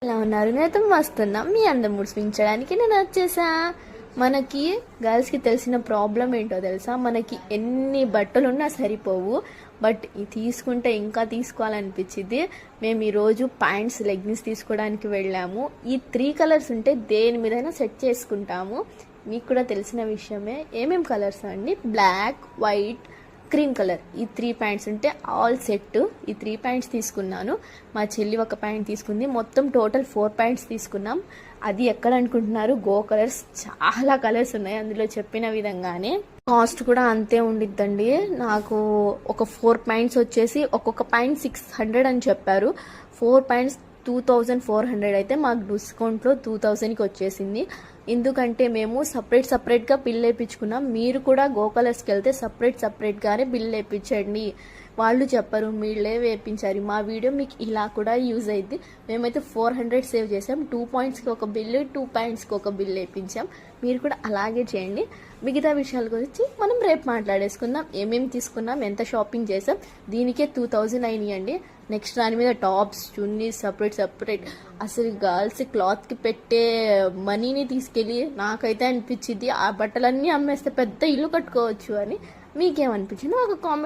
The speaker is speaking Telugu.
ఎలా ఉన్నారు? నేనైతే మస్తున్నా. మీ అందం ముడిపించడానికి నేను వచ్చేసా. మనకి గర్ల్స్కి తెలిసిన ప్రాబ్లం ఏంటో తెలుసా? మనకి ఎన్ని బట్టలు ఉన్నా సరిపోవు, బట్ తీసుకుంటే ఇంకా తీసుకోవాలనిపించింది. మేము ఈరోజు ప్యాంట్స్ లెగ్గిన్స్ తీసుకోవడానికి వెళ్ళాము. ఈ 3 కలర్స్ ఉంటే దేని మీదైనా సెట్ చేసుకుంటాము. మీకు కూడా తెలిసిన విషయమే. ఏమేం కలర్స్ అండి? Black, white, cream colour. ఈ 3 ప్యాంట్స్ ఉంటే ఆల్ సెట్. ఈ 3 ప్యాంట్స్ తీసుకున్నాను. మా చెల్లి ఒక ప్యాంట్ తీసుకుంది. మొత్తం టోటల్ 4 ప్యాంట్స్ తీసుకున్నాం. అది ఎక్కడ అనుకుంటున్నారు? Go colours. చాలా కలర్స్ ఉన్నాయి అందులో, చెప్పిన విధంగానే. కాస్ట్ కూడా అంతే ఉండిద్దండి. నాకు ఒక 4 ప్యాంట్స్ వచ్చేసి ఒక్కొక్క ప్యాంట్ 600 అని చెప్పారు. 4 ప్యాంట్స్ 2400 అయితే మాకు డిస్కౌంట్లో 2000కి వచ్చేసింది. ఎందుకంటే మేము సపరేట్గా బిల్ వేయించుకున్నాం. మీరు కూడా గో కలర్స్కి వెళ్తే సపరేట్గానే బిల్ వేయించండి. వాళ్ళు చెప్పరు, మీళ్ళే వేయించారు. మా వీడియో మీకు ఇలా కూడా యూజ్ అయింది. మేమైతే 400 సేవ్ చేసాం. 2 పాయింట్స్కి ఒక బిల్లు, 2 ప్యాంట్స్కి ఒక బిల్ వేయించాం. మీరు కూడా అలాగే చేయండి. మిగతా విషయాల గురించి మనం రేపు మాట్లాడేసుకుందాం. ఏమేమి తీసుకున్నాం, ఎంత షాపింగ్ చేసాం. దీనికే 2000 అయినాయండి. నెక్స్ట్ దాని మీద టాప్స్, చున్నీ సపరేట్. అసలు గర్ల్స్ క్లాత్కి పెట్టే మనీని తీసుకెళ్ళి నాకైతే అనిపించింది ఆ బట్టలన్నీ అమ్మేస్తే పెద్ద ఇల్లు కట్టుకోవచ్చు అని. మీకేమనిపించింది ఒక కామెంట్